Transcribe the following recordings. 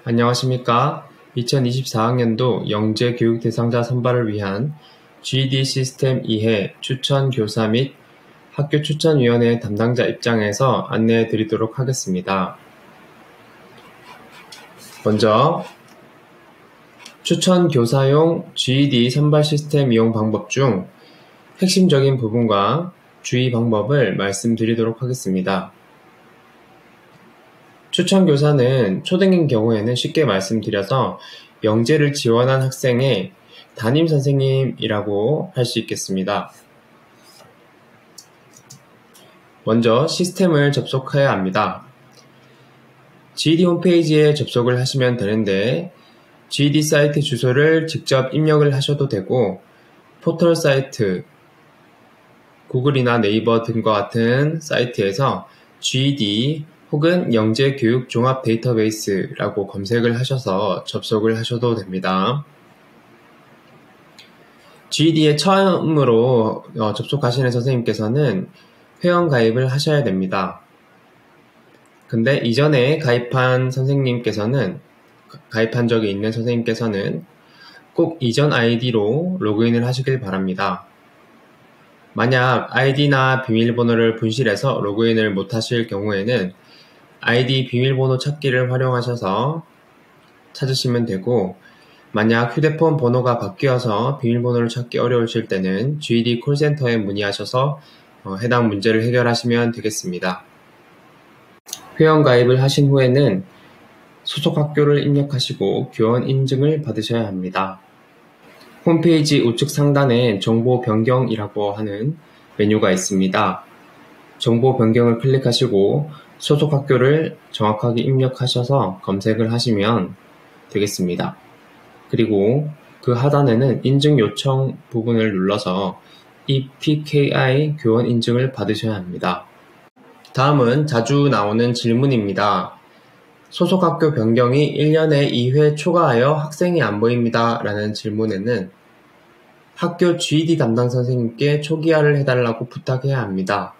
안녕하십니까? 2024학년도 영재 교육 대상자 선발을 위한 GED 시스템 2회 추천 교사 및 학교 추천위원회 담당자 입장에서 안내해 드리도록 하겠습니다. 먼저 추천 교사용 GED 선발 시스템 이용 방법 중 핵심적인 부분과 주의 방법을 말씀드리도록 하겠습니다. 추천 교사는 초등인 경우에는 쉽게 말씀드려서 영재를 지원한 학생의 담임 선생님이라고 할 수 있겠습니다. 먼저 시스템을 접속해야 합니다. GED 홈페이지에 접속을 하시면 되는데 GED 사이트 주소를 직접 입력을 하셔도 되고 포털 사이트, 구글이나 네이버 등과 같은 사이트에서 GED 혹은 영재 교육 종합 데이터베이스라고 검색을 하셔서 접속을 하셔도 됩니다. GED에 처음으로 접속하시는 선생님께서는 회원 가입을 하셔야 됩니다. 근데 이전에 가입한 적이 있는 선생님께서는 꼭 이전 아이디로 로그인을 하시길 바랍니다. 만약 아이디나 비밀번호를 분실해서 로그인을 못하실 경우에는 아이디 비밀번호 찾기를 활용하셔서 찾으시면 되고, 만약 휴대폰 번호가 바뀌어서 비밀번호를 찾기 어려우실 때는 GED 콜센터에 문의하셔서 해당 문제를 해결하시면 되겠습니다. 회원 가입을 하신 후에는 소속 학교를 입력하시고 교원 인증을 받으셔야 합니다. 홈페이지 우측 상단에 정보 변경이라고 하는 메뉴가 있습니다. 정보 변경을 클릭하시고 소속 학교를 정확하게 입력하셔서 검색을 하시면 되겠습니다. 그리고 그 하단에는 인증 요청 부분을 눌러서 EPKI 교원 인증을 받으셔야 합니다. 다음은 자주 나오는 질문입니다. 소속 학교 변경이 1년에 2회 초과하여 학생이 안 보입니다. 라는 질문에는 학교 GED 담당 선생님께 초기화를 해달라고 부탁해야 합니다.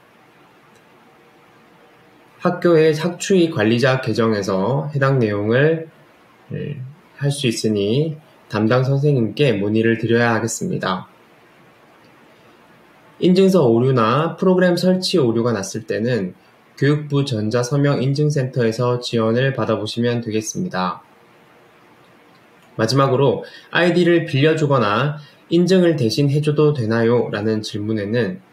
학교의 학추위 관리자 계정에서 해당 내용을 할 수 있으니 담당 선생님께 문의를 드려야 하겠습니다. 인증서 오류나 프로그램 설치 오류가 났을 때는 교육부 전자서명인증센터에서 지원을 받아보시면 되겠습니다. 마지막으로 아이디를 빌려주거나 인증을 대신 해줘도 되나요? 라는 질문에는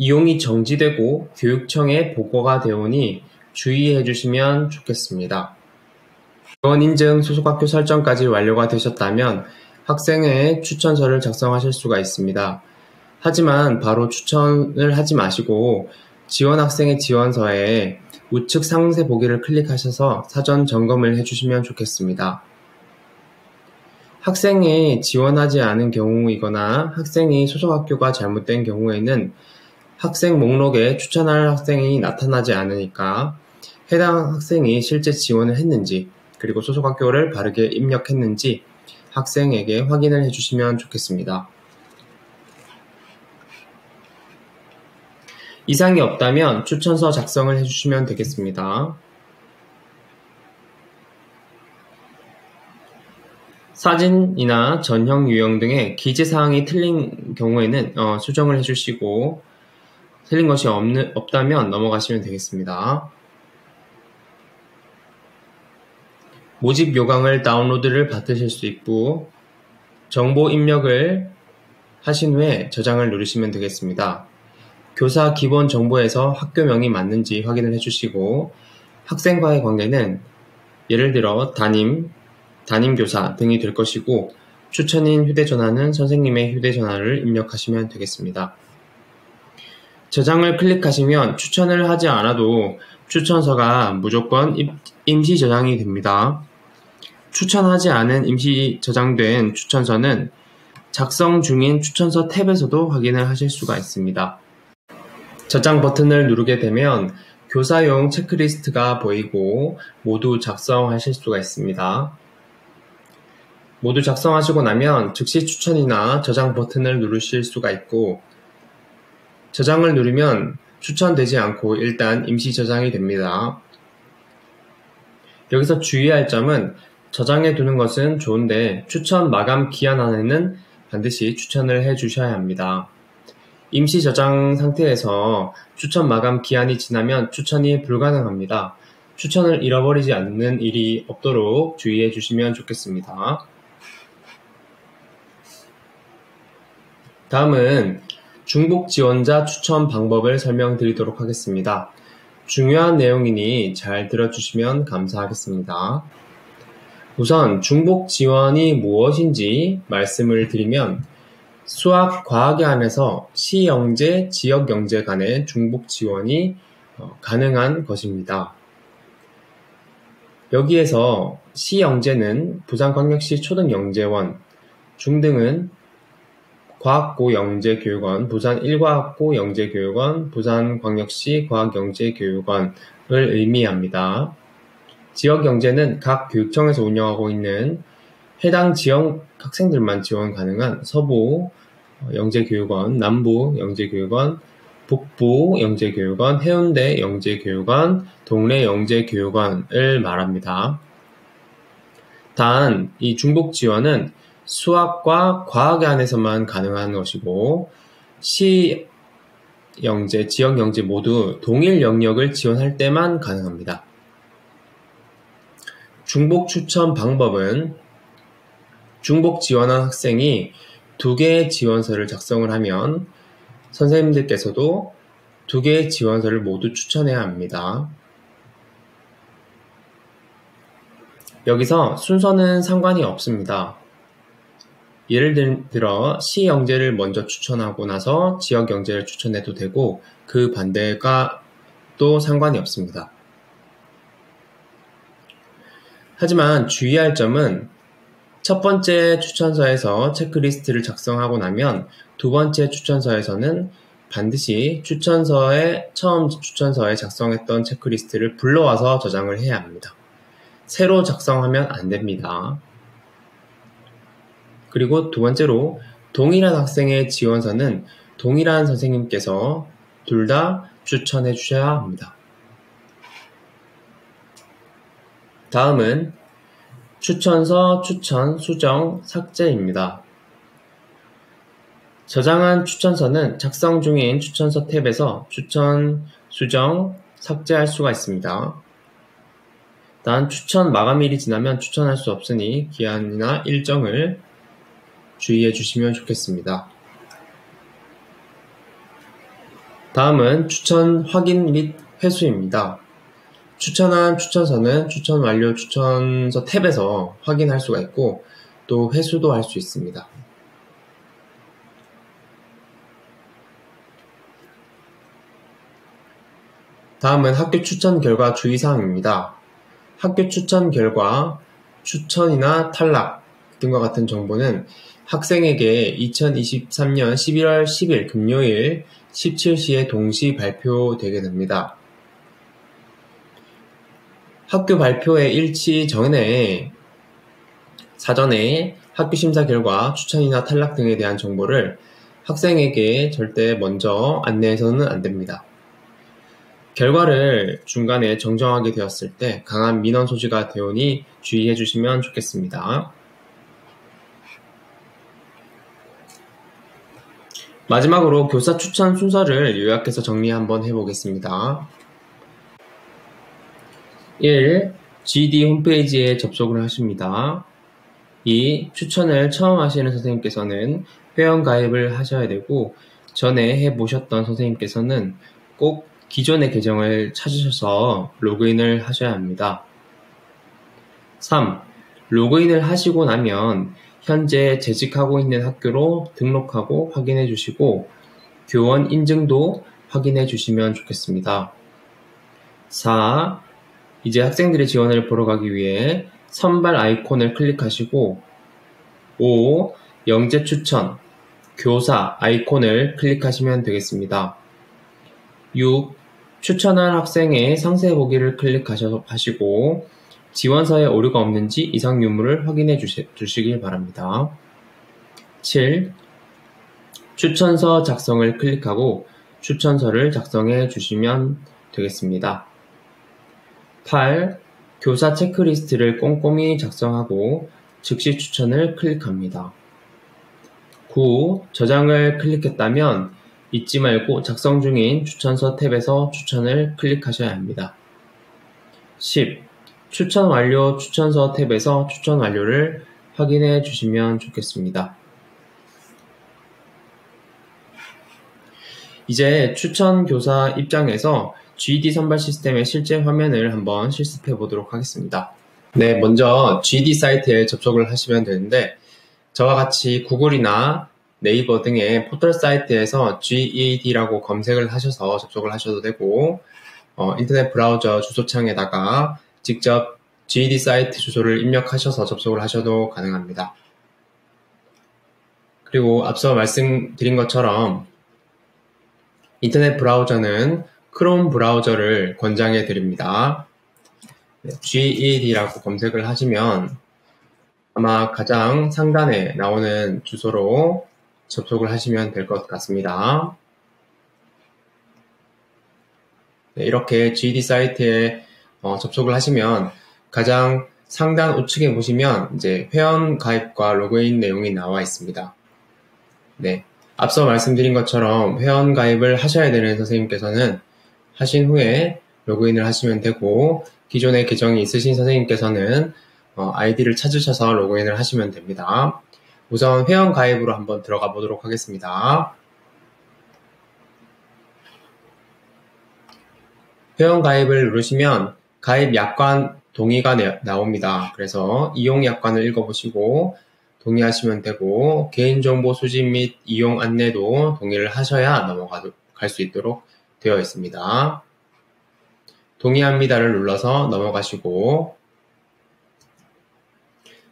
이용이 정지되고 교육청에 보고가 되오니 주의해 주시면 좋겠습니다. 교원 인증 소속학교 설정까지 완료가 되셨다면 학생의 추천서를 작성하실 수가 있습니다. 하지만 바로 추천을 하지 마시고 지원 학생의 지원서에 우측 상세 보기를 클릭하셔서 사전 점검을 해주시면 좋겠습니다. 학생이 지원하지 않은 경우이거나 학생이 소속학교가 잘못된 경우에는 학생 목록에 추천할 학생이 나타나지 않으니까 해당 학생이 실제 지원을 했는지, 그리고 소속학교를 바르게 입력했는지 학생에게 확인을 해주시면 좋겠습니다. 이상이 없다면 추천서 작성을 해주시면 되겠습니다. 사진이나 전형 유형 등의 기재사항이 틀린 경우에는 수정을 해주시고, 틀린 것이 없다면 넘어가시면 되겠습니다. 모집 요강을 다운로드를 받으실 수 있고, 정보 입력을 하신 후에 저장을 누르시면 되겠습니다. 교사 기본 정보에서 학교명이 맞는지 확인을 해주시고, 학생과의 관계는 예를 들어 담임교사 등이 될 것이고, 추천인 휴대전화는 선생님의 휴대전화를 입력하시면 되겠습니다. 저장을 클릭하시면 추천을 하지 않아도 추천서가 무조건 임시 저장이 됩니다. 추천하지 않은 임시 저장된 추천서는 작성 중인 추천서 탭에서도 확인을 하실 수가 있습니다. 저장 버튼을 누르게 되면 교사용 체크리스트가 보이고 모두 작성하실 수가 있습니다. 모두 작성하시고 나면 즉시 추천이나 저장 버튼을 누르실 수가 있고, 저장을 누르면 추천되지 않고 일단 임시 저장이 됩니다. 여기서 주의할 점은 저장해 두는 것은 좋은데 추천 마감 기한 안에는 반드시 추천을 해 주셔야 합니다. 임시 저장 상태에서 추천 마감 기한이 지나면 추천이 불가능합니다. 추천을 잃어버리지 않는 일이 없도록 주의해 주시면 좋겠습니다. 다음은 중복 지원자 추천 방법을 설명드리도록 하겠습니다. 중요한 내용이니 잘 들어주시면 감사하겠습니다. 우선 중복 지원이 무엇인지 말씀을 드리면 수학, 과학에 한해서 시영재, 지역영재 간의 중복 지원이 가능한 것입니다. 여기에서 시영재는 부산광역시 초등영재원, 중등은 과학고 영재교육원, 부산 1과학고 영재교육원, 부산광역시 과학영재교육원을 의미합니다. 지역영재는 각 교육청에서 운영하고 있는 해당 지역 학생들만 지원 가능한 서부 영재교육원, 남부 영재교육원, 북부 영재교육원, 해운대 영재교육원, 동래 영재교육원을 말합니다. 단, 이 중복 지원은 수학과 과학에 한해서만 가능한 것이고 시 영재, 지역 영재 모두 동일 영역을 지원할 때만 가능합니다. 중복 추천 방법은 중복 지원한 학생이 2개의 지원서를 작성을 하면 선생님들께서도 2개의 지원서를 모두 추천해야 합니다. 여기서 순서는 상관이 없습니다. 예를 들어 시영재를 먼저 추천하고 나서 지역영재를 추천해도 되고 그 반대가 또 상관이 없습니다. 하지만 주의할 점은 첫 번째 추천서에서 체크리스트를 작성하고 나면 두 번째 추천서에서는 반드시 처음 추천서에 작성했던 체크리스트를 불러와서 저장을 해야 합니다. 새로 작성하면 안 됩니다. 그리고 두 번째로 동일한 학생의 지원서는 동일한 선생님께서 둘 다 추천해 주셔야 합니다. 다음은 추천서 추천, 수정, 삭제입니다. 저장한 추천서는 작성 중인 추천서 탭에서 추천, 수정, 삭제할 수가 있습니다. 단 추천 마감일이 지나면 추천할 수 없으니 기한이나 일정을 주의해 주시면 좋겠습니다. 다음은 추천 확인 및 회수입니다. 추천한 추천서는 추천 완료 추천서 탭에서 확인할 수가 있고 또 회수도 할 수 있습니다. 다음은 학교 추천 결과 주의사항입니다. 학교 추천 결과, 추천이나 탈락 등과 같은 정보는 학생에게 2023년 11월 10일 금요일 17시에 동시 발표되게 됩니다. 학교 발표의 일치 전에 사전에 학교 심사 결과, 추천이나 탈락 등에 대한 정보를 학생에게 절대 먼저 안내해서는 안 됩니다. 결과를 중간에 정정하게 되었을 때 강한 민원 소지가 되오니 주의해 주시면 좋겠습니다. 마지막으로 교사 추천 순서를 요약해서 정리 한번 해보겠습니다. 1. GD 홈페이지에 접속을 하십니다. 2. 추천을 처음 하시는 선생님께서는 회원 가입을 하셔야 되고 전에 해보셨던 선생님께서는 꼭 기존의 계정을 찾으셔서 로그인을 하셔야 합니다. 3. 로그인을 하시고 나면 현재 재직하고 있는 학교로 등록하고 확인해 주시고 교원 인증도 확인해 주시면 좋겠습니다. 4. 이제 학생들의 지원을 보러 가기 위해 선발 아이콘을 클릭하시고 5. 영재 추천, 교사 아이콘을 클릭하시면 되겠습니다. 6. 추천한 학생의 상세 보기를 클릭하시고 지원서에 오류가 없는지 이상 유무를 확인해 주시길 바랍니다. 7. 추천서 작성을 클릭하고 추천서를 작성해 주시면 되겠습니다. 8. 교사 체크리스트를 꼼꼼히 작성하고 즉시 추천을 클릭합니다. 9. 저장을 클릭했다면 잊지 말고 작성 중인 추천서 탭에서 추천을 클릭하셔야 합니다. 10. 추천 완료 추천서 탭에서 추천 완료를 확인해 주시면 좋겠습니다. 이제 추천 교사 입장에서 GED 선발 시스템의 실제 화면을 한번 실습해 보도록 하겠습니다. 네, 먼저 GED 사이트에 접속을 하시면 되는데 저와 같이 구글이나 네이버 등의 포털 사이트에서 GED라고 검색을 하셔서 접속을 하셔도 되고 인터넷 브라우저 주소창에다가 직접 GED 사이트 주소를 입력하셔서 접속을 하셔도 가능합니다. 그리고 앞서 말씀드린 것처럼 인터넷 브라우저는 크롬 브라우저를 권장해 드립니다. GED라고 검색을 하시면 아마 가장 상단에 나오는 주소로 접속을 하시면 될 것 같습니다. 네, 이렇게 GED 사이트에 접속을 하시면 가장 상단 우측에 보시면 이제 회원 가입과 로그인 내용이 나와 있습니다. 네, 앞서 말씀드린 것처럼 회원 가입을 하셔야 되는 선생님께서는 하신 후에 로그인을 하시면 되고 기존에 계정이 있으신 선생님께서는 아이디를 찾으셔서 로그인을 하시면 됩니다. 우선 회원 가입으로 한번 들어가 보도록 하겠습니다. 회원 가입을 누르시면 가입 약관 동의가 나옵니다. 그래서 이용 약관을 읽어보시고 동의하시면 되고 개인정보 수집 및 이용 안내도 동의를 하셔야 넘어갈 수 있도록 되어 있습니다. 동의합니다를 눌러서 넘어가시고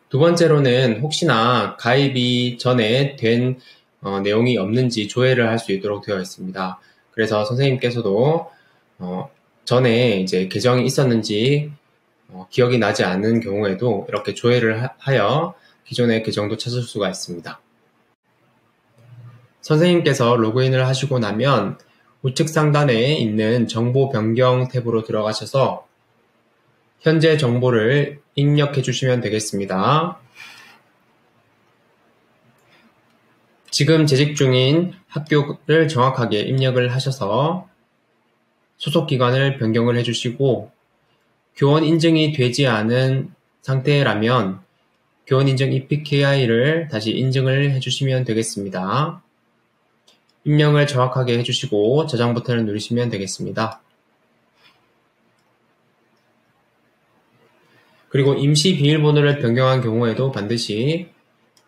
두 번째로는 혹시나 가입이 전에 된 내용이 없는지 조회를 할 수 있도록 되어 있습니다. 그래서 선생님께서도 전에 이제 계정이 있었는지 기억이 나지 않는 경우에도 이렇게 조회를 하여 기존의 계정도 찾을 수가 있습니다. 선생님께서 로그인을 하시고 나면 우측 상단에 있는 정보 변경 탭으로 들어가셔서 현재 정보를 입력해 주시면 되겠습니다. 지금 재직 중인 학교를 정확하게 입력을 하셔서 소속 기관을 변경을 해주시고 교원 인증이 되지 않은 상태라면 교원 인증 EPKI를 다시 인증을 해주시면 되겠습니다. 입력을 정확하게 해주시고 저장 버튼을 누르시면 되겠습니다. 그리고 임시 비밀번호를 변경한 경우에도 반드시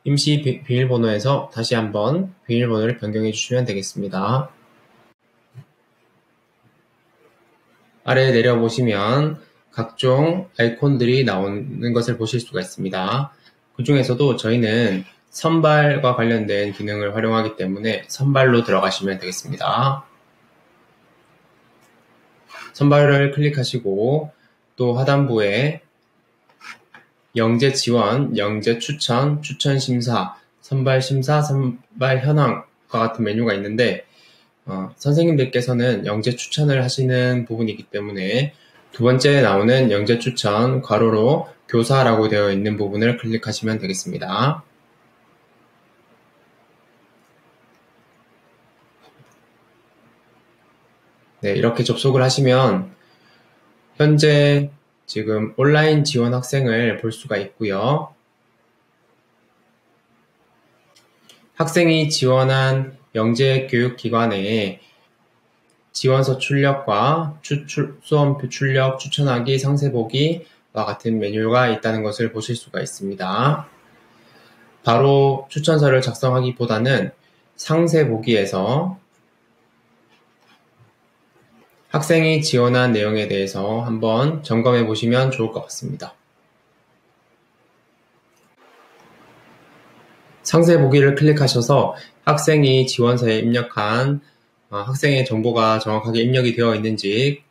임시 비밀번호에서 다시 한번 비밀번호를 변경해 주시면 되겠습니다. 아래 내려보시면 각종 아이콘들이 나오는 것을 보실 수가 있습니다. 그 중에서도 저희는 선발과 관련된 기능을 활용하기 때문에 선발로 들어가시면 되겠습니다. 선발을 클릭하시고 또 하단부에 영재 지원, 영재 추천, 추천 심사, 선발 심사, 선발 현황과 같은 메뉴가 있는데 선생님들께서는 영재 추천을 하시는 부분이기 때문에 두 번째 나오는 영재 추천 괄호로 교사라고 되어 있는 부분을 클릭하시면 되겠습니다. 네, 이렇게 접속을 하시면 현재 지금 온라인 지원 학생을 볼 수가 있고요. 학생이 지원한 영재교육기관에 지원서 출력과 수험표 출력, 추천하기, 상세 보기와 같은 메뉴가 있다는 것을 보실 수가 있습니다. 바로 추천서를 작성하기보다는 상세 보기에서 학생이 지원한 내용에 대해서 한번 점검해 보시면 좋을 것 같습니다. 상세 보기를 클릭하셔서 학생이 지원서에 입력한 학생의 정보가 정확하게 입력이 되어 있는지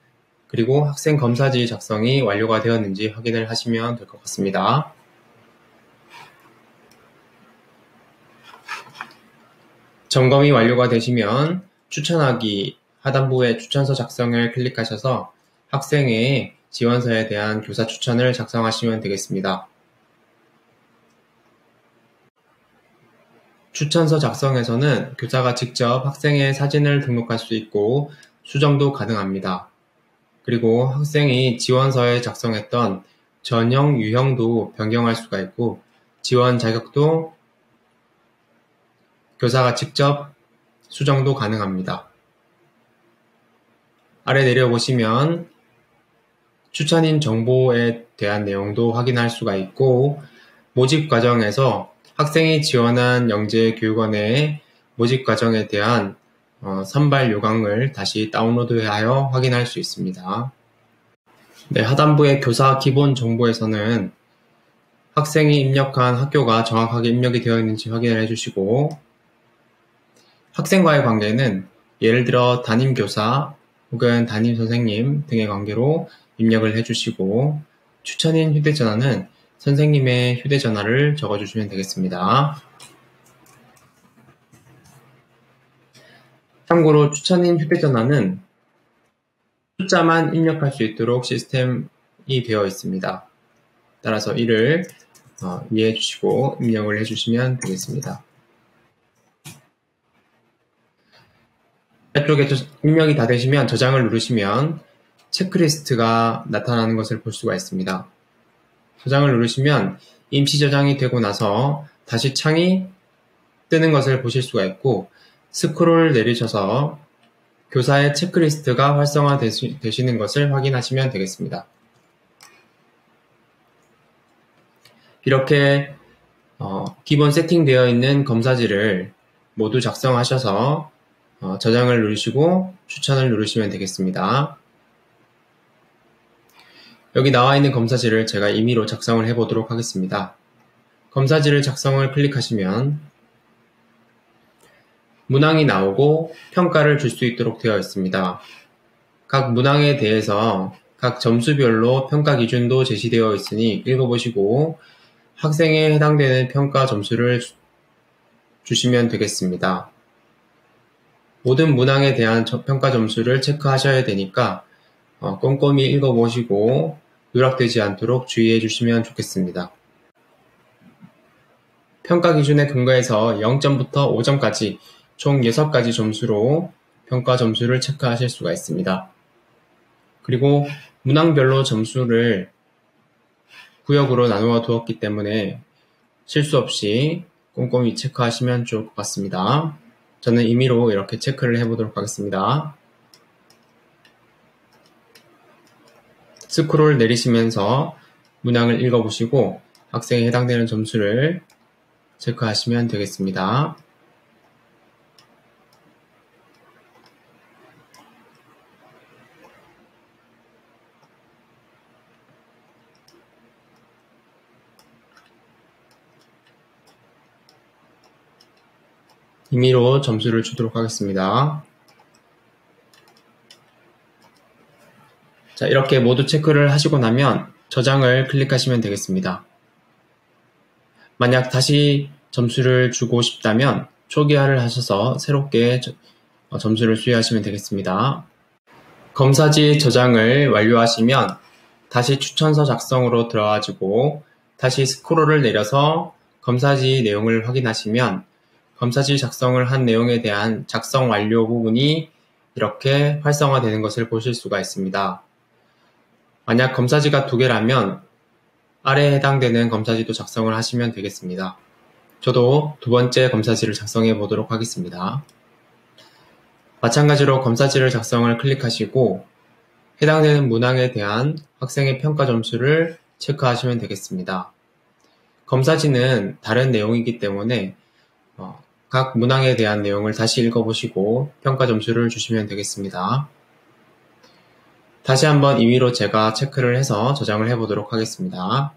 그리고 학생 검사지 작성이 완료가 되었는지 확인을 하시면 될 것 같습니다. 점검이 완료가 되시면 추천하기 하단부에 추천서 작성을 클릭하셔서 학생의 지원서에 대한 교사 추천을 작성하시면 되겠습니다. 추천서 작성에서는 교사가 직접 학생의 사진을 등록할 수 있고 수정도 가능합니다. 그리고 학생이 지원서에 작성했던 전형, 유형도 변경할 수가 있고 지원 자격도 교사가 직접 수정도 가능합니다. 아래 내려보시면 추천인 정보에 대한 내용도 확인할 수가 있고 모집 과정에서 학생이 지원한 영재교육원의 모집 과정에 대한 선발 요강을 다시 다운로드하여 확인할 수 있습니다. 네, 하단부의 교사 기본 정보에서는 학생이 입력한 학교가 정확하게 입력이 되어 있는지 확인을 해주시고 학생과의 관계는 예를 들어 담임교사 혹은 담임선생님 등의 관계로 입력을 해주시고 추천인 휴대전화는 선생님의 휴대전화를 적어주시면 되겠습니다. 참고로 추천인 휴대전화는 숫자만 입력할 수 있도록 시스템이 되어 있습니다. 따라서 이를 이해해 주시고 입력을 해주시면 되겠습니다. 이쪽에 입력이 다 되시면 저장을 누르시면 체크리스트가 나타나는 것을 볼 수가 있습니다. 저장을 누르시면 임시 저장이 되고 나서 다시 창이 뜨는 것을 보실 수가 있고 스크롤 내리셔서 교사의 체크리스트가 활성화되시는 것을 확인하시면 되겠습니다. 이렇게 기본 세팅되어 있는 검사지를 모두 작성하셔서 저장을 누르시고 추천을 누르시면 되겠습니다. 여기 나와 있는 검사지를 제가 임의로 작성을 해보도록 하겠습니다. 검사지를 작성을 클릭하시면 문항이 나오고 평가를 줄 수 있도록 되어 있습니다. 각 문항에 대해서 각 점수별로 평가 기준도 제시되어 있으니 읽어보시고 학생에 해당되는 평가 점수를 주시면 되겠습니다. 모든 문항에 대한 평가 점수를 체크하셔야 되니까 꼼꼼히 읽어보시고 누락되지 않도록 주의해 주시면 좋겠습니다. 평가 기준에 근거해서 0점부터 5점까지 총 6가지 점수로 평가 점수를 체크하실 수가 있습니다. 그리고 문항별로 점수를 구역으로 나누어 두었기 때문에 실수 없이 꼼꼼히 체크하시면 좋을 것 같습니다. 저는 임의로 이렇게 체크를 해보도록 하겠습니다. 스크롤 내리시면서 문항을 읽어보시고 학생에 해당되는 점수를 체크하시면 되겠습니다. 임의로 점수를 주도록 하겠습니다. 자, 이렇게 모두 체크를 하시고 나면 저장을 클릭하시면 되겠습니다. 만약 다시 점수를 주고 싶다면 초기화를 하셔서 새롭게 점수를 수여하시면 되겠습니다. 검사지 저장을 완료하시면 다시 추천서 작성으로 들어가지고 다시 스크롤을 내려서 검사지 내용을 확인하시면 검사지 작성을 한 내용에 대한 작성 완료 부분이 이렇게 활성화되는 것을 보실 수가 있습니다. 만약 검사지가 2개라면 아래에 해당되는 검사지도 작성을 하시면 되겠습니다. 저도 2번째 검사지를 작성해 보도록 하겠습니다. 마찬가지로 검사지를 작성을 클릭하시고 해당되는 문항에 대한 학생의 평가 점수를 체크하시면 되겠습니다. 검사지는 다른 내용이기 때문에 각 문항에 대한 내용을 다시 읽어보시고 평가 점수를 주시면 되겠습니다. 다시 한번 임의로 제가 체크를 해서 저장을 해보도록 하겠습니다.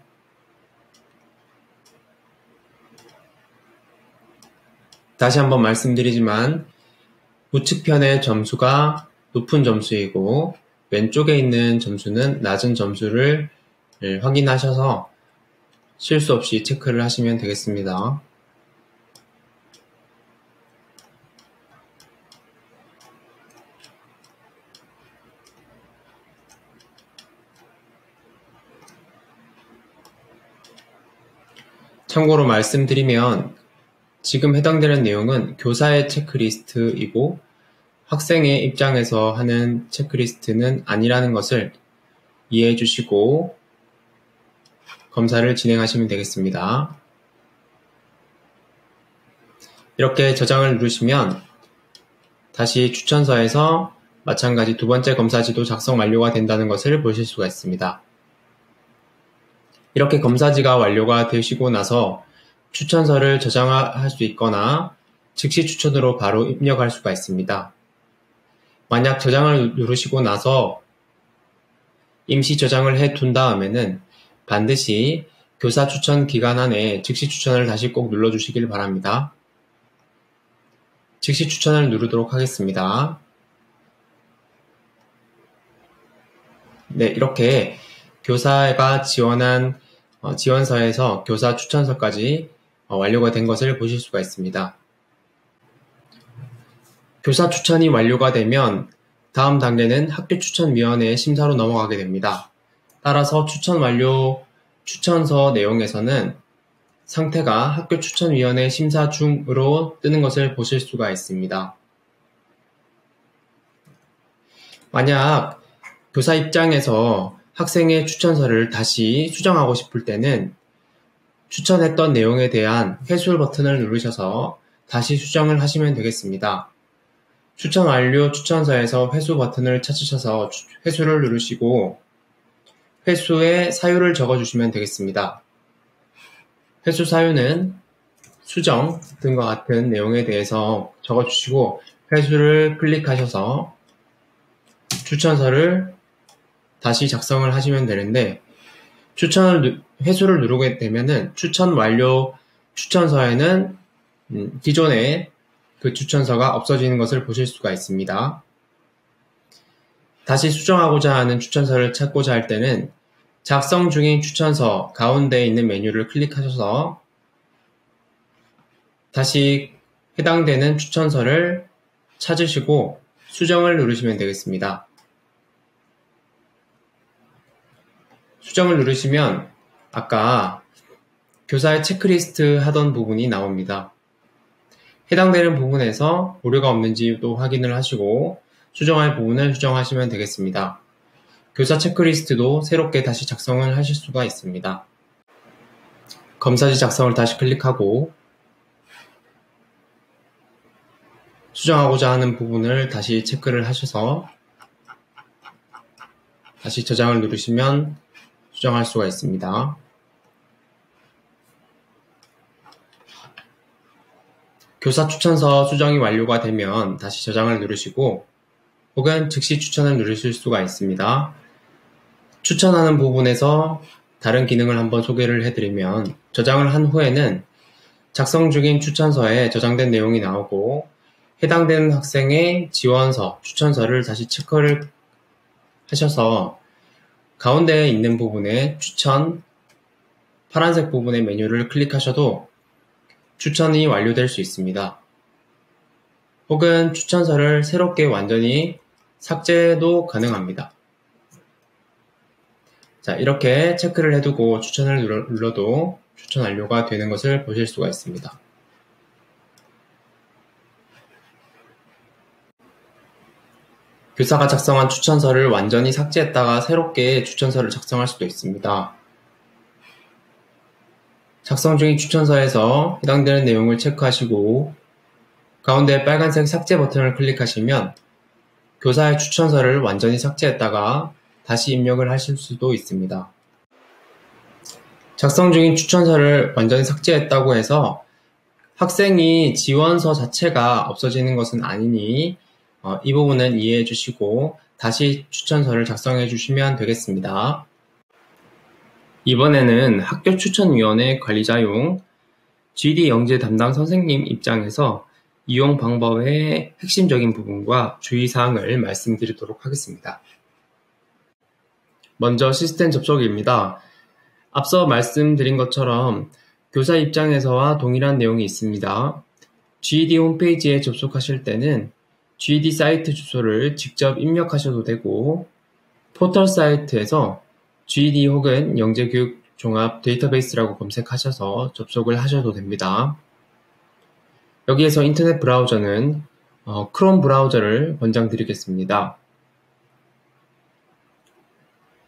다시 한번 말씀드리지만 우측편의 점수가 높은 점수이고 왼쪽에 있는 점수는 낮은 점수를 확인하셔서 실수 없이 체크를 하시면 되겠습니다. 참고로 말씀드리면 지금 해당되는 내용은 교사의 체크리스트이고 학생의 입장에서 하는 체크리스트는 아니라는 것을 이해해 주시고 검사를 진행하시면 되겠습니다. 이렇게 저장을 누르시면 다시 추천서에서 마찬가지 두 번째 검사지도 작성 완료가 된다는 것을 보실 수가 있습니다. 이렇게 검사지가 완료가 되시고 나서 추천서를 저장할 수 있거나 즉시 추천으로 바로 입력할 수가 있습니다. 만약 저장을 누르시고 나서 임시 저장을 해둔 다음에는 반드시 교사 추천 기간 안에 즉시 추천을 다시 꼭 눌러주시길 바랍니다. 즉시 추천을 누르도록 하겠습니다. 네, 이렇게 교사가 지원한 지원서에서 교사 추천서까지 완료가 된 것을 보실 수가 있습니다. 교사 추천이 완료가 되면 다음 단계는 학교추천위원회의 심사로 넘어가게 됩니다. 따라서 추천 완료 추천서 내용에서는 상태가 학교추천위원회 심사 중으로 뜨는 것을 보실 수가 있습니다. 만약 교사 입장에서 학생의 추천서를 다시 수정하고 싶을 때는 추천했던 내용에 대한 회수 버튼을 누르셔서 다시 수정을 하시면 되겠습니다. 추천 완료 추천서에서 회수 버튼을 찾으셔서 회수를 누르시고 회수의 사유를 적어주시면 되겠습니다. 회수 사유는 수정 등과 같은 내용에 대해서 적어주시고 회수를 클릭하셔서 추천서를 다시 작성을 하시면 되는데 회수를 누르게 되면은 추천 완료 추천서에는 기존의 그 추천서가 없어지는 것을 보실 수가 있습니다. 다시 수정하고자 하는 추천서를 찾고자 할 때는 작성 중인 추천서 가운데에 있는 메뉴를 클릭하셔서 다시 해당되는 추천서를 찾으시고 수정을 누르시면 되겠습니다. 수정을 누르시면 아까 교사의 체크리스트 하던 부분이 나옵니다. 해당되는 부분에서 오류가 없는지도 확인을 하시고 수정할 부분을 수정하시면 되겠습니다. 교사 체크리스트도 새롭게 다시 작성을 하실 수가 있습니다. 검사지 작성을 다시 클릭하고 수정하고자 하는 부분을 다시 체크를 하셔서 다시 저장을 누르시면 수정할 수가 있습니다. 교사 추천서 수정이 완료가 되면 다시 저장을 누르시고 혹은 즉시 추천을 누르실 수가 있습니다. 추천하는 부분에서 다른 기능을 한번 소개를 해드리면 저장을 한 후에는 작성 중인 추천서에 저장된 내용이 나오고 해당되는 학생의 지원서, 추천서를 다시 체크를 하셔서 가운데에 있는 부분에 추천, 파란색 부분의 메뉴를 클릭하셔도 추천이 완료될 수 있습니다. 혹은 추천서를 새롭게 완전히 삭제도 가능합니다. 자, 이렇게 체크를 해두고 추천을 눌러도 추천 완료가 되는 것을 보실 수가 있습니다. 교사가 작성한 추천서를 완전히 삭제했다가 새롭게 추천서를 작성할 수도 있습니다. 작성 중인 추천서에서 해당되는 내용을 체크하시고 가운데 빨간색 삭제 버튼을 클릭하시면 교사의 추천서를 완전히 삭제했다가 다시 입력을 하실 수도 있습니다. 작성 중인 추천서를 완전히 삭제했다고 해서 학생이 지원서 자체가 없어지는 것은 아니니 이 부분은 이해해 주시고 다시 추천서를 작성해 주시면 되겠습니다. 이번에는 학교추천위원회 관리자용 GD 영재 담당 선생님 입장에서 이용 방법의 핵심적인 부분과 주의사항을 말씀드리도록 하겠습니다. 먼저 시스템 접속입니다. 앞서 말씀드린 것처럼 교사 입장에서와 동일한 내용이 있습니다. GED 홈페이지에 접속하실 때는 GED 사이트 주소를 직접 입력하셔도 되고 포털 사이트에서 GED 혹은 영재교육 종합 데이터베이스라고 검색하셔서 접속을 하셔도 됩니다. 여기에서 인터넷 브라우저는 크롬 브라우저를 권장드리겠습니다.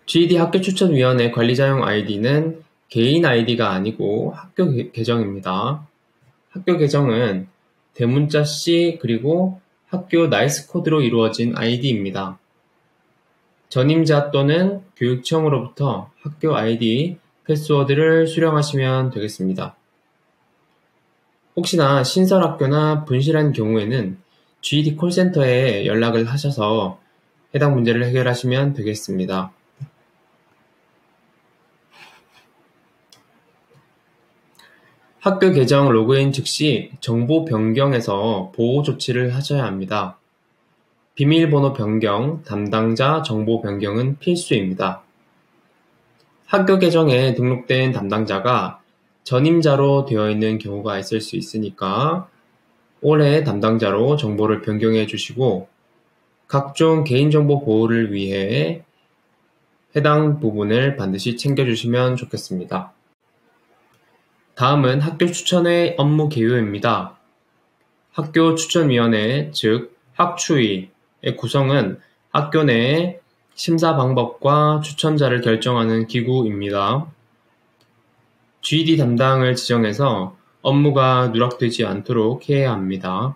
GED 학교추천위원회 관리자용 아이디는 개인 아이디가 아니고 학교 계정입니다. 학교 계정은 대문자 C 그리고 학교 나이스 코드로 이루어진 아이디입니다. 전임자 또는 교육청으로부터 학교 아이디, 패스워드를 수령하시면 되겠습니다. 혹시나 신설학교나 분실한 경우에는 GED 콜센터에 연락을 하셔서 해당 문제를 해결하시면 되겠습니다. 학교 계정 로그인 즉시 정보 변경에서 보호 조치를 하셔야 합니다. 비밀번호 변경, 담당자 정보 변경은 필수입니다. 학교 계정에 등록된 담당자가 전임자로 되어 있는 경우가 있을 수 있으니까 올해 담당자로 정보를 변경해 주시고 각종 개인정보 보호를 위해 해당 부분을 반드시 챙겨주시면 좋겠습니다. 다음은 학교 추천회 업무 개요입니다. 학교 추천위원회, 즉 학추위의 구성은 학교 내 심사 방법과 추천자를 결정하는 기구입니다. GED 담당을 지정해서 업무가 누락되지 않도록 해야 합니다.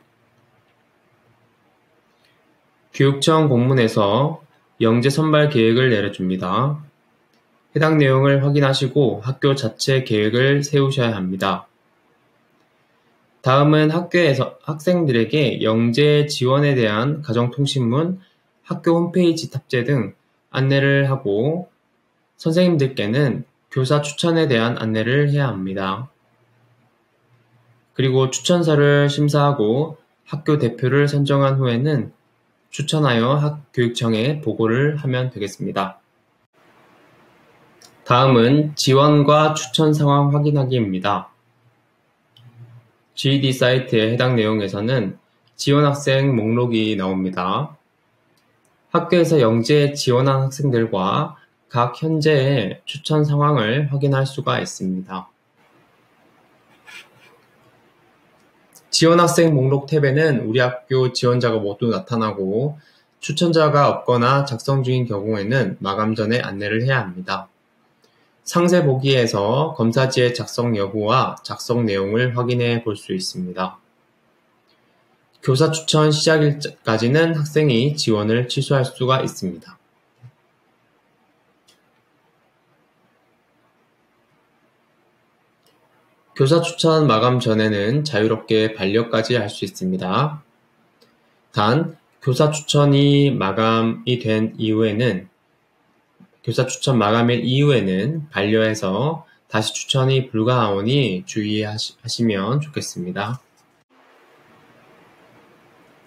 교육청 공문에서 영재 선발 계획을 내려줍니다. 해당 내용을 확인하시고 학교 자체 계획을 세우셔야 합니다. 다음은 학교에서 학생들에게 영재 지원에 대한 가정통신문, 학교 홈페이지 탑재 등 안내를 하고 선생님들께는 교사 추천에 대한 안내를 해야 합니다. 그리고 추천서를 심사하고 학교 대표를 선정한 후에는 추천하여 학교육청에 보고를 하면 되겠습니다. 다음은 지원과 추천 상황 확인하기입니다. GED 사이트의 해당 내용에서는 지원 학생 목록이 나옵니다. 학교에서 영재 지원한 학생들과 각 현재의 추천 상황을 확인할 수가 있습니다. 지원 학생 목록 탭에는 우리 학교 지원자가 모두 나타나고 추천자가 없거나 작성 중인 경우에는 마감 전에 안내를 해야 합니다. 상세 보기에서 검사지의 작성 여부와 작성 내용을 확인해 볼 수 있습니다. 교사 추천 시작일까지는 학생이 지원을 취소할 수가 있습니다. 교사 추천 마감 전에는 자유롭게 반려까지 할 수 있습니다. 단, 교사 추천이 마감이 된 이후에는 교사 추천 마감일 이후에는 반려해서 다시 추천이 불가하오니 주의하시면 좋겠습니다.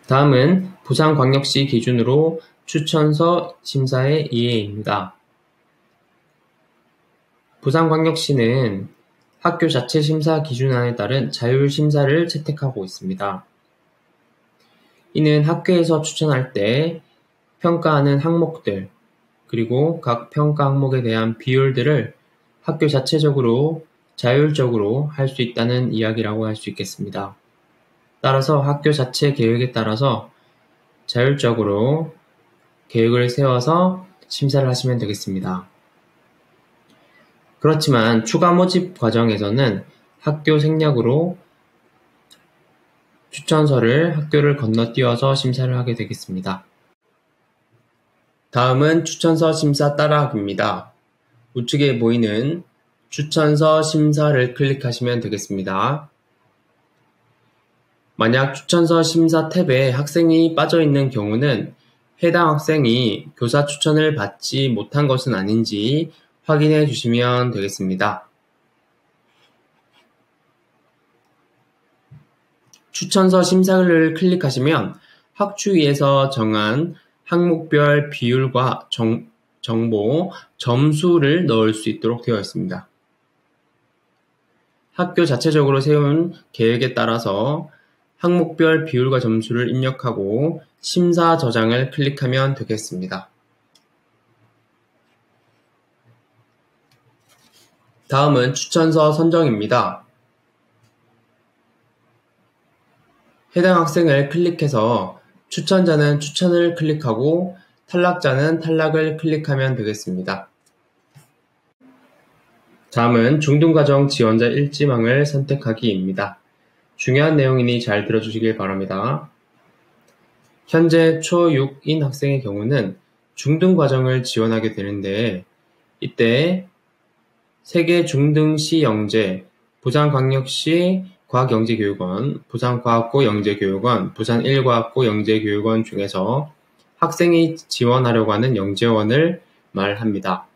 다음은 부산광역시 기준으로 추천서 심사의 이해입니다. 부산광역시는 학교 자체 심사 기준안에 따른 자율 심사를 채택하고 있습니다. 이는 학교에서 추천할 때 평가하는 항목들, 그리고 각 평가 항목에 대한 비율들을 학교 자체적으로 자율적으로 할 수 있다는 이야기라고 할 수 있겠습니다. 따라서 학교 자체 계획에 따라서 자율적으로 계획을 세워서 심사를 하시면 되겠습니다. 그렇지만 추가 모집 과정에서는 학교 생략으로 추천서를 학교를 건너뛰어서 심사를 하게 되겠습니다. 다음은 추천서 심사 따라하기입니다. 우측에 보이는 추천서 심사를 클릭하시면 되겠습니다. 만약 추천서 심사 탭에 학생이 빠져있는 경우는 해당 학생이 교사 추천을 받지 못한 것은 아닌지 확인해 주시면 되겠습니다. 추천서 심사를 클릭하시면 학추위에서 정한 항목별 비율과 정보, 점수를 넣을 수 있도록 되어 있습니다. 학교 자체적으로 세운 계획에 따라서 항목별 비율과 점수를 입력하고 심사 저장을 클릭하면 되겠습니다. 다음은 추천서 선정입니다. 해당 학생을 클릭해서 추천자는 추천을 클릭하고 탈락자는 탈락을 클릭하면 되겠습니다. 다음은 중등과정 지원자 일지망을 선택하기입니다. 중요한 내용이니 잘 들어주시길 바랍니다. 현재 초6인 학생의 경우는 중등과정을 지원하게 되는데 이때 세계 중등시 영재, 부산광역시 과학영재교육원, 부산과학고 영재교육원, 부산 1과학고 영재교육원 중에서 학생이 지원하려고 하는 영재원을 말합니다.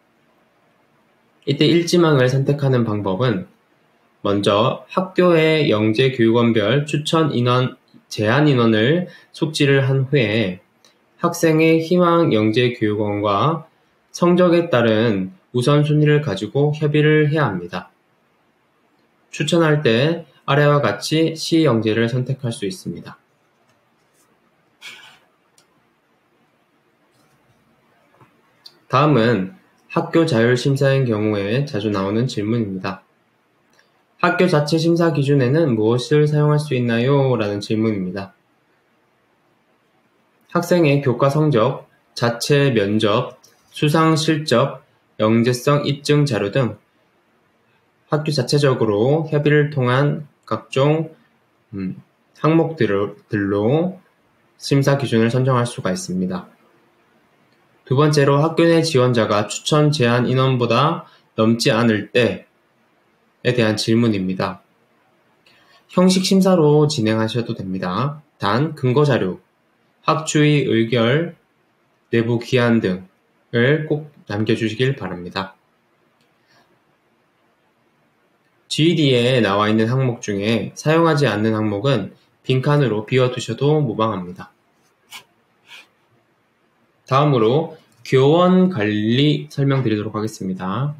이때 일지망을 선택하는 방법은 먼저 학교의 영재교육원별 추천 인원, 제한 인원을 숙지를 한 후에 학생의 희망 영재교육원과 성적에 따른 우선순위를 가지고 협의를 해야 합니다. 추천할 때 아래와 같이 시영재를 선택할 수 있습니다. 다음은 학교 자율심사인 경우에 자주 나오는 질문입니다. 학교 자체 심사 기준에는 무엇을 사용할 수 있나요? 라는 질문입니다. 학생의 교과 성적, 자체 면접, 수상 실적, 영재성 입증 자료 등 학교 자체적으로 협의를 통한 각종 항목들로 심사 기준을 선정할 수가 있습니다. 두 번째로 학교 내 지원자가 추천 제한 인원보다 넘지 않을 때에 대한 질문입니다. 형식 심사로 진행하셔도 됩니다. 단 근거자료, 학주의 의결, 내부 기한 등을 꼭 남겨주시길 바랍니다. GED에 나와 있는 항목 중에 사용하지 않는 항목은 빈칸으로 비워두셔도 무방합니다. 다음으로 교원 관리 설명드리도록 하겠습니다.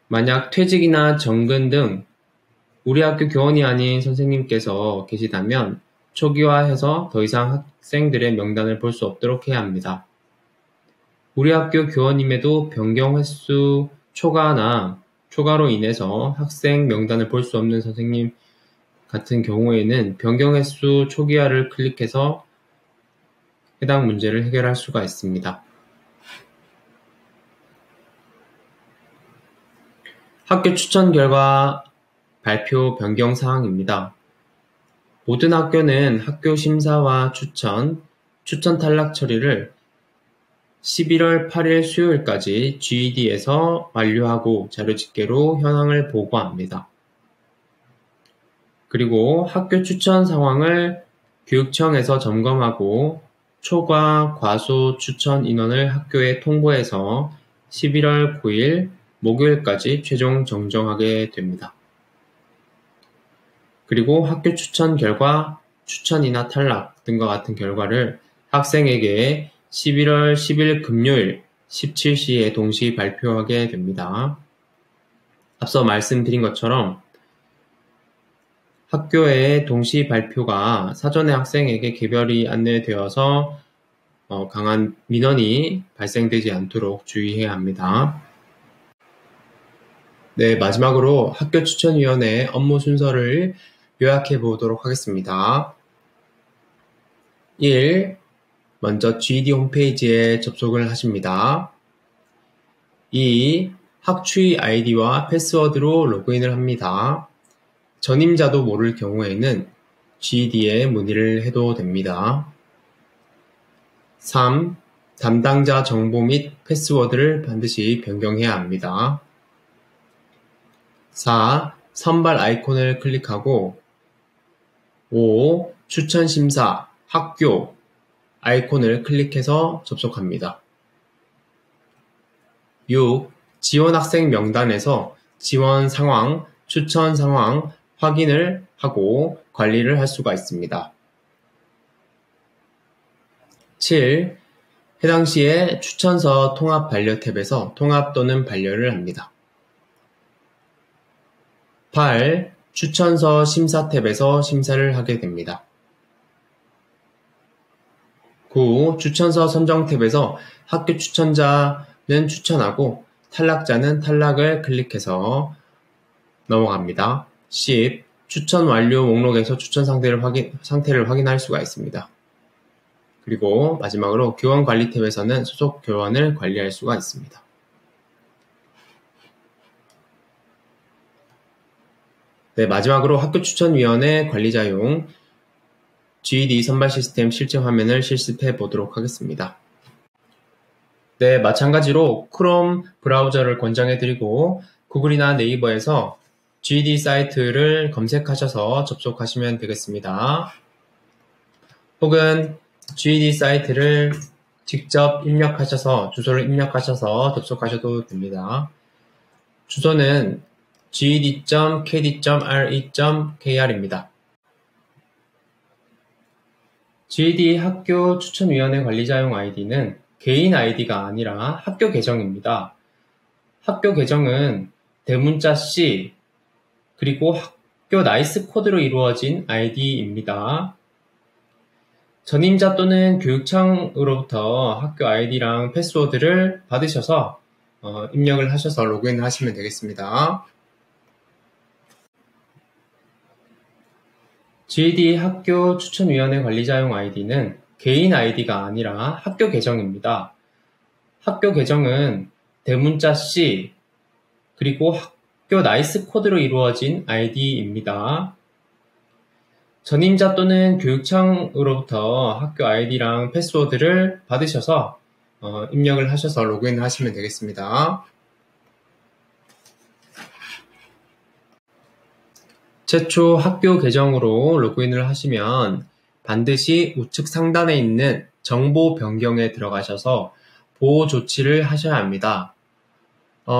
만약 퇴직이나 정근 등 우리 학교 교원이 아닌 선생님께서 계시다면 초기화해서 더 이상 학생들의 명단을 볼 수 없도록 해야 합니다. 우리 학교 교원임에도 변경 횟수 초과로 인해서 학생 명단을 볼 수 없는 선생님 같은 경우에는 변경 횟수 초기화를 클릭해서 해당 문제를 해결할 수가 있습니다. 학교 추천 결과 발표 변경 사항입니다. 모든 학교는 학교 심사와 추천 탈락 처리를 11월 8일 수요일까지 GED에서 완료하고 자료집계로 현황을 보고합니다. 그리고 학교 추천 상황을 교육청에서 점검하고 초과, 과소 추천 인원을 학교에 통보해서 11월 9일 목요일까지 최종 정정하게 됩니다. 그리고 학교 추천 결과, 추천이나 탈락 등과 같은 결과를 학생에게 11월 10일 금요일 17시에 동시 발표하게 됩니다. 앞서 말씀드린 것처럼 학교의 동시 발표가 사전에 학생에게 개별이 안내되어서 강한 민원이 발생되지 않도록 주의해야 합니다. 네, 마지막으로 학교 추천위원회 업무 순서를 요약해 보도록 하겠습니다. 1. 먼저 GED 홈페이지에 접속을 하십니다. 2. 학추의 아이디와 패스워드로 로그인을 합니다. 전임자도 모를 경우에는 GED에 문의를 해도 됩니다. 3. 담당자 정보 및 패스워드를 반드시 변경해야 합니다. 4. 선발 아이콘을 클릭하고 5. 추천심사, 학교 아이콘을 클릭해서 접속합니다. 6. 지원 학생 명단에서 지원 상황, 추천 상황 확인을 하고 관리를 할 수가 있습니다. 7. 해당 시에 추천서 통합 반려 탭에서 통합 또는 반려를 합니다. 8. 추천서 심사 탭에서 심사를 하게 됩니다. 9. 추천서 선정 탭에서 학교 추천자는 추천하고 탈락자는 탈락을 클릭해서 넘어갑니다. 10. 추천 완료 목록에서 추천 상태를 확인할 수가 있습니다. 그리고 마지막으로 교원 관리 탭에서는 소속 교원을 관리할 수가 있습니다. 네, 마지막으로 학교추천위원회 관리자용 GED 선발 시스템 실제 화면을 실습해 보도록 하겠습니다. 네, 마찬가지로 크롬 브라우저를 권장해드리고 구글이나 네이버에서 GED 사이트를 검색하셔서 접속하시면 되겠습니다. 혹은 GED 사이트를 직접 주소를 입력하셔서 접속하셔도 됩니다. 주소는 ged.kd.re.kr입니다. GED 학교 추천위원회 관리자용 아이디는 개인 아이디가 아니라 학교 계정입니다. 학교 계정은 대문자 C 그리고 학교 나이스 코드로 이루어진 아이디입니다. 전임자 또는 교육청으로부터 학교 아이디랑 패스워드를 받으셔서 입력을 하셔서 로그인을 하시면 되겠습니다. GED 학교 추천위원회 관리자용 아이디는 개인 아이디가 아니라 학교 계정입니다. 학교 계정은 대문자 C 그리고 학교 나이스 코드로 이루어진 아이디입니다. 전임자 또는 교육청으로부터 학교 아이디랑 패스워드를 받으셔서 입력을 하셔서 로그인을 하시면 되겠습니다. 최초 학교 계정으로 로그인을 하시면 반드시 우측 상단에 있는 정보 변경에 들어가셔서 보호 조치를 하셔야 합니다.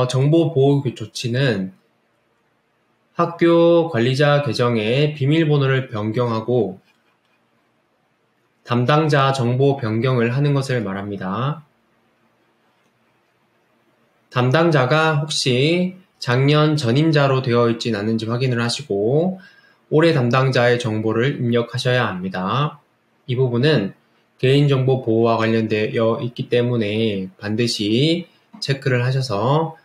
정보 보호 조치는 학교 관리자 계정의 비밀번호를 변경하고 담당자 정보 변경을 하는 것을 말합니다. 담당자가 혹시 작년 전임자로 되어 있진 않은지 확인을 하시고 올해 담당자의 정보를 입력하셔야 합니다. 이 부분은 개인정보 보호와 관련되어 있기 때문에 반드시 체크를 하셔서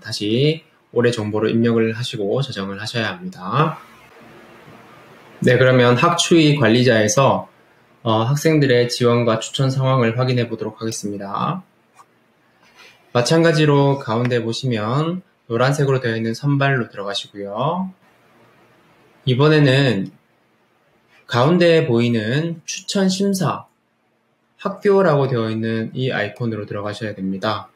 다시 올해 정보를 입력을 하시고 저장을 하셔야 합니다. 네, 그러면 학추위 관리자에서 학생들의 지원과 추천 상황을 확인해 보도록 하겠습니다. 마찬가지로 가운데 보시면 노란색으로 되어 있는 선발로 들어가시고요. 이번에는 가운데에 보이는 추천 심사, 학교라고 되어 있는 이 아이콘으로 들어가셔야 됩니다.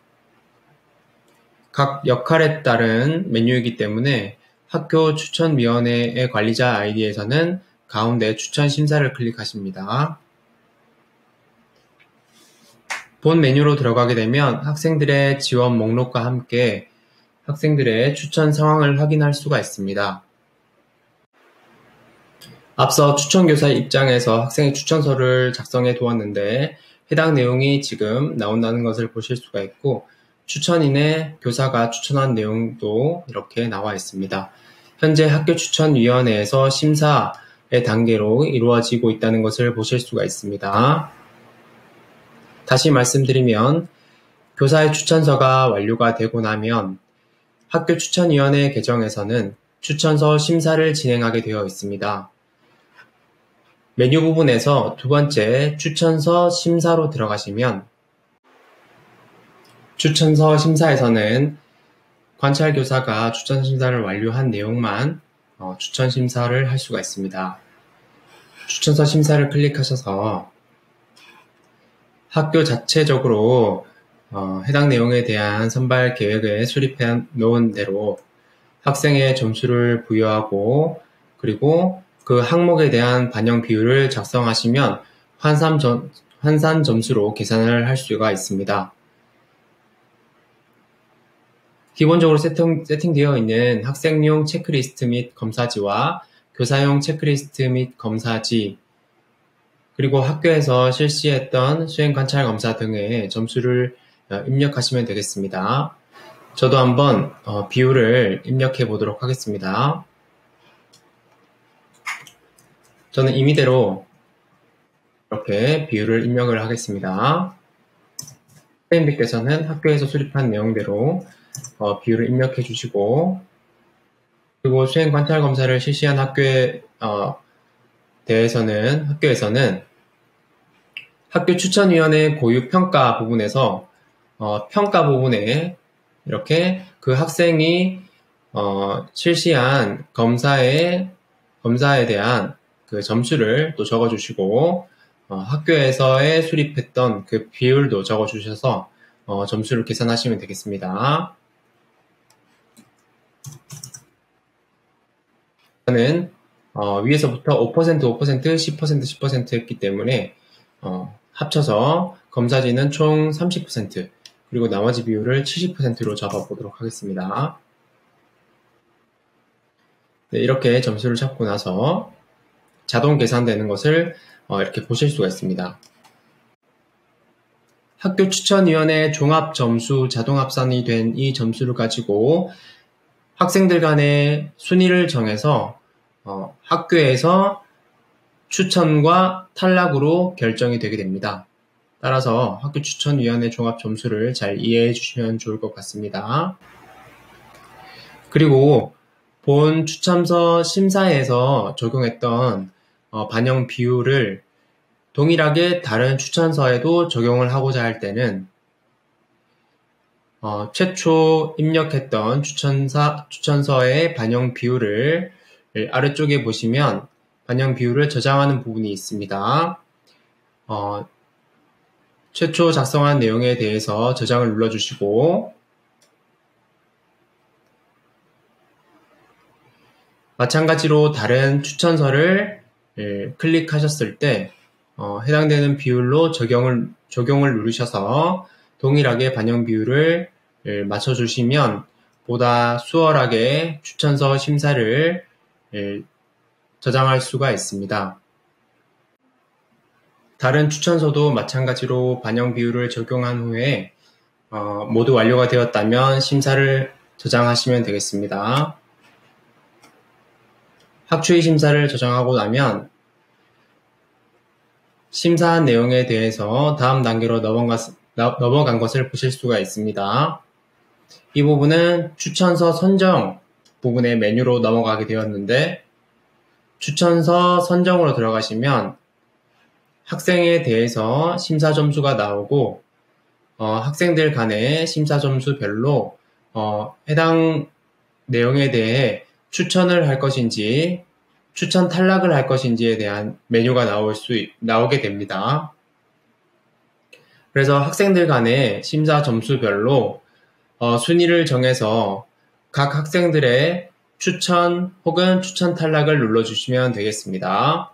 각 역할에 따른 메뉴이기 때문에 학교 추천위원회의 관리자 아이디에서는 가운데 추천 심사를 클릭하십니다. 본 메뉴로 들어가게 되면 학생들의 지원 목록과 함께 학생들의 추천 상황을 확인할 수가 있습니다. 앞서 추천교사의 입장에서 학생의 추천서를 작성해 두었는데 해당 내용이 지금 나온다는 것을 보실 수가 있고 추천인의 교사가 추천한 내용도 이렇게 나와 있습니다. 현재 학교추천위원회에서 심사의 단계로 이루어지고 있다는 것을 보실 수가 있습니다. 다시 말씀드리면 교사의 추천서가 완료가 되고 나면 학교추천위원회 계정에서는 추천서 심사를 진행하게 되어 있습니다. 메뉴 부분에서 두 번째 추천서 심사로 들어가시면 추천서 심사에서는 관찰교사가 추천 심사를 완료한 내용만 추천 심사를 할 수가 있습니다. 추천서 심사를 클릭하셔서 학교 자체적으로 해당 내용에 대한 선발 계획에 수립해 놓은 대로 학생의 점수를 부여하고 그리고 그 항목에 대한 반영 비율을 작성하시면 환산 점수로 계산을 할 수가 있습니다. 기본적으로 세팅되어 있는 학생용 체크리스트 및 검사지와 교사용 체크리스트 및 검사지 그리고 학교에서 실시했던 수행관찰 검사 등의 점수를 입력하시면 되겠습니다. 저도 한번 비율을 입력해 보도록 하겠습니다. 저는 임의대로 이렇게 비율을 입력을 하겠습니다. 선생님께서는 학교에서 수립한 내용대로 비율을 입력해 주시고, 그리고 수행 관찰 검사를 실시한 학교에서는 학교 추천위원회 고유 평가 부분에서 평가 부분에 이렇게 그 학생이 실시한 검사에 대한 그 점수를 또 적어주시고 학교에서의 수립했던 그 비율도 적어주셔서 점수를 계산하시면 되겠습니다. 저는 위에서부터 5%, 5%, 10%, 10% 했기 때문에 합쳐서 검사진은 총 30%, 그리고 나머지 비율을 70%로 잡아보도록 하겠습니다. 네, 이렇게 점수를 잡고 나서 자동 계산되는 것을 이렇게 보실 수가 있습니다. 학교 추천위원회 종합 점수 자동 합산이 된 이 점수를 가지고 학생들 간의 순위를 정해서 학교에서 추천과 탈락으로 결정이 되게 됩니다. 따라서 학교 추천위원회 종합 점수를 잘 이해해 주시면 좋을 것 같습니다. 그리고 본 추첨서 심사에서 적용했던 반영 비율을 동일하게 다른 추천서에도 적용을 하고자 할 때는 최초 입력했던 추천서의 반영 비율을 아래쪽에 보시면 반영 비율을 저장하는 부분이 있습니다. 최초 작성한 내용에 대해서 저장을 눌러주시고, 마찬가지로 다른 추천서를 클릭하셨을 때 해당되는 비율로 적용을 누르셔서 동일하게 반영 비율을 맞춰주시면 보다 수월하게 추천서 심사를 저장할 수가 있습니다. 다른 추천서도 마찬가지로 반영 비율을 적용한 후에 모두 완료가 되었다면 심사를 저장하시면 되겠습니다. 학추의 심사를 저장하고 나면 심사한 내용에 대해서 다음 단계로 넘어간 것을 보실 수가 있습니다. 이 부분은 추천서 선정 부분의 메뉴로 넘어가게 되었는데, 추천서 선정으로 들어가시면 학생에 대해서 심사 점수가 나오고 학생들 간의 심사 점수별로 해당 내용에 대해 추천을 할 것인지 추천 탈락을 할 것인지에 대한 메뉴가 나오게 됩니다. 그래서 학생들 간의 심사 점수별로 순위를 정해서 각 학생들의 추천 혹은 추천 탈락을 눌러주시면 되겠습니다.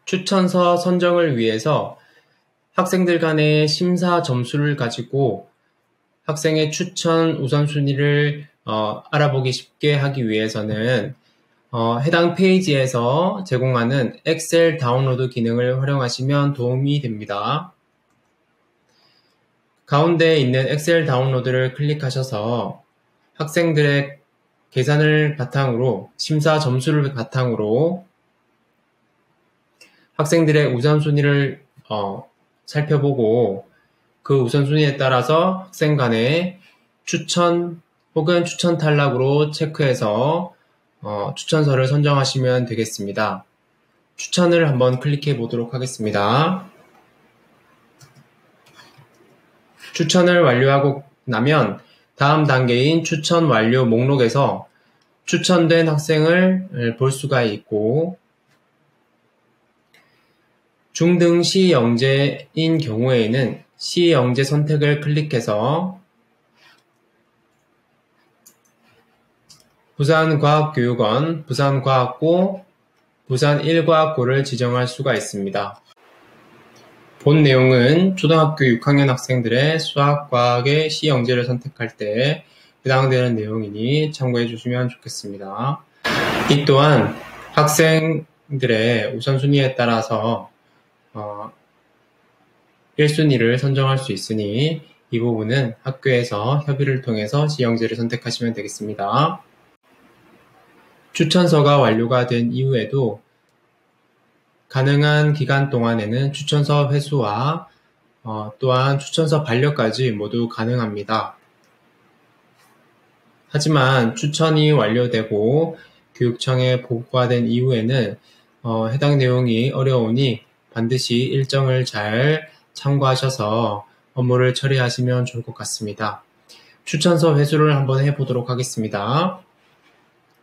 추천서 선정을 위해서 학생들 간의 심사 점수를 가지고 학생의 추천 우선순위를 알아보기 쉽게 하기 위해서는 해당 페이지에서 제공하는 엑셀 다운로드 기능을 활용하시면 도움이 됩니다. 가운데에 있는 엑셀 다운로드를 클릭하셔서 학생들의 계산을 바탕으로, 심사 점수를 바탕으로 학생들의 우선순위를 살펴보고 그 우선순위에 따라서 학생 간의 추천 혹은 추천 탈락으로 체크해서 추천서를 선정하시면 되겠습니다. 추천을 한번 클릭해 보도록 하겠습니다. 추천을 완료하고 나면 다음 단계인 추천 완료 목록에서 추천된 학생을 볼 수가 있고, 중등 시영재인 경우에는 시영재 선택을 클릭해서 부산과학교육원, 부산과학고, 부산1과학고를 지정할 수가 있습니다. 본 내용은 초등학교 6학년 학생들의 수학과학의 시영재를 선택할 때 해당되는 내용이니 참고해 주시면 좋겠습니다. 이 또한 학생들의 우선순위에 따라서 1순위를 선정할 수 있으니 이 부분은 학교에서 협의를 통해서 시영재를 선택하시면 되겠습니다. 추천서가 완료가 된 이후에도 가능한 기간 동안에는 추천서 회수와 또한 추천서 반려까지 모두 가능합니다. 하지만 추천이 완료되고 교육청에 보고가 된 이후에는 해당 내용이 어려우니 반드시 일정을 잘 참고하셔서 업무를 처리하시면 좋을 것 같습니다. 추천서 회수를 한번 해보도록 하겠습니다.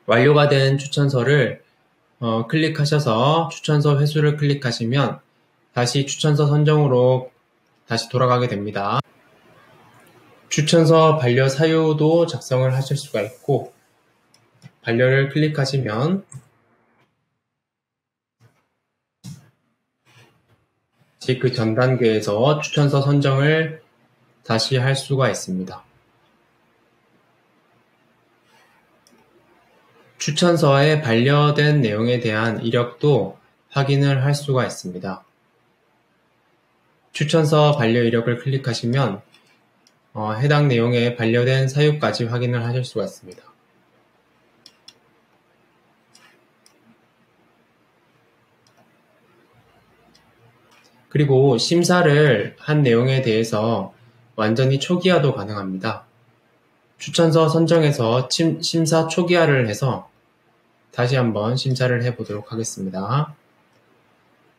완료가 된 추천서를 클릭하셔서 추천서 회수를 클릭하시면 다시 추천서 선정으로 다시 돌아가게 됩니다. 추천서 반려 사유도 작성을 하실 수가 있고, 반려를 클릭하시면 그 전 단계에서 추천서 선정을 다시 할 수가 있습니다. 추천서에 반려된 내용에 대한 이력도 확인을 할 수가 있습니다. 추천서 반려 이력을 클릭하시면 해당 내용에 반려된 사유까지 확인을 하실 수가 있습니다. 그리고 심사를 한 내용에 대해서 완전히 초기화도 가능합니다. 추천서 선정에서 심사 초기화를 해서 다시 한번 심사를 해보도록 하겠습니다.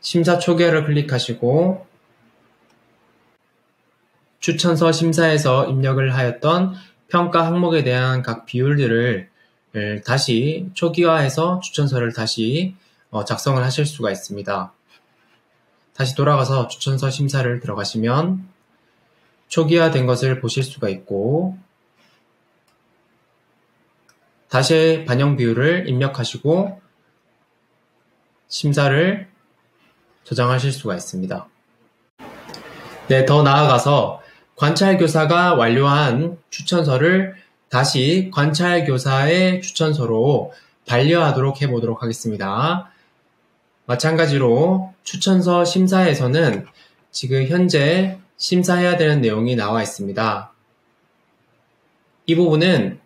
심사 초기화를 클릭하시고 추천서 심사에서 입력을 하였던 평가 항목에 대한 각 비율들을 다시 초기화해서 추천서를 다시 작성을 하실 수가 있습니다. 다시 돌아가서 추천서 심사를 들어가시면 초기화된 것을 보실 수가 있고, 다시 반영 비율을 입력하시고 심사를 저장하실 수가 있습니다. 네, 더 나아가서 관찰교사가 완료한 추천서를 다시 관찰교사의 추천서로 반려하도록 해보도록 하겠습니다. 마찬가지로 추천서 심사에서는 지금 현재 심사해야 되는 내용이 나와 있습니다. 이 부분은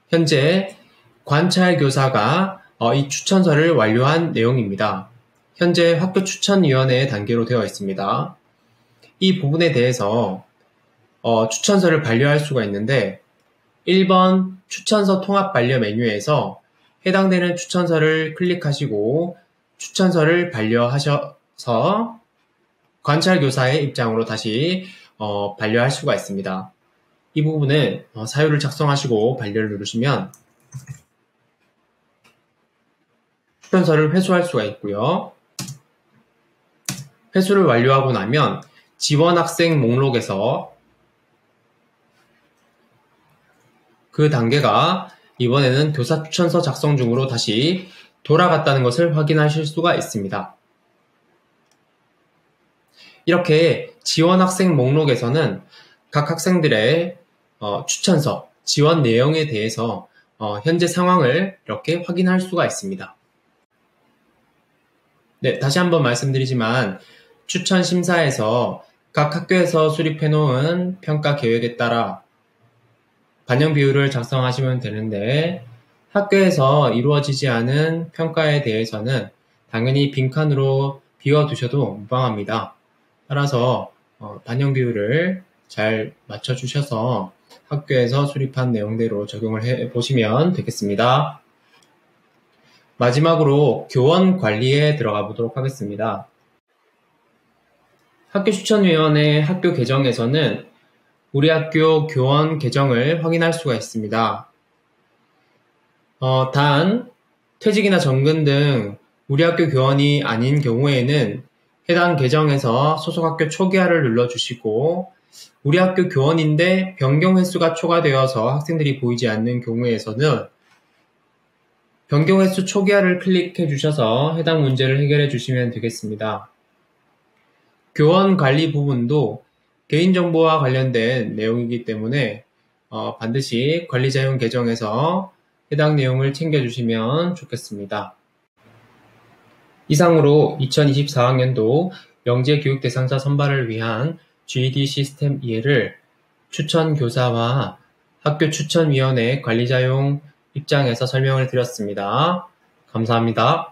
현재 관찰교사가 이 추천서를 완료한 내용입니다. 현재 학교추천위원회 단계로 되어 있습니다. 이 부분에 대해서 추천서를 반려할 수가 있는데 1번 추천서 통합 반려 메뉴에서 해당되는 추천서를 클릭하시고 추천서를 반려하셔서 관찰교사의 입장으로 다시 반려할 수가 있습니다. 이 부분은 사유를 작성하시고 반려를 누르시면 추천서를 회수할 수가 있고요. 회수를 완료하고 나면 지원학생 목록에서 그 단계가 이번에는 교사 추천서 작성 중으로 다시 돌아갔다는 것을 확인하실 수가 있습니다. 이렇게 지원학생 목록에서는 각 학생들의 추천서, 지원 내용에 대해서 현재 상황을 이렇게 확인할 수가 있습니다. 네, 다시 한번 말씀드리지만 추천 심사에서 각 학교에서 수립해 놓은 평가 계획에 따라 반영 비율을 작성하시면 되는데, 학교에서 이루어지지 않은 평가에 대해서는 당연히 빈칸으로 비워두셔도 무방합니다. 따라서 반영 비율을 잘 맞춰주셔서 학교에서 수립한 내용대로 적용을 해보시면 되겠습니다. 마지막으로 교원 관리에 들어가 보도록 하겠습니다. 학교추천위원회 학교 계정에서는 우리 학교 교원 계정을 확인할 수가 있습니다. 단 퇴직이나 정근 등 우리 학교 교원이 아닌 경우에는 해당 계정에서 소속 학교 초기화를 눌러주시고, 우리 학교 교원인데 변경 횟수가 초과되어서 학생들이 보이지 않는 경우에서는 변경 횟수 초기화를 클릭해 주셔서 해당 문제를 해결해 주시면 되겠습니다. 교원 관리 부분도 개인정보와 관련된 내용이기 때문에 반드시 관리자용 계정에서 해당 내용을 챙겨주시면 좋겠습니다. 이상으로 2024학년도 영재교육 대상자 선발을 위한 GED 시스템 이해를 추천교사와 학교추천위원회 관리자용 입장에서 설명을 드렸습니다. 감사합니다.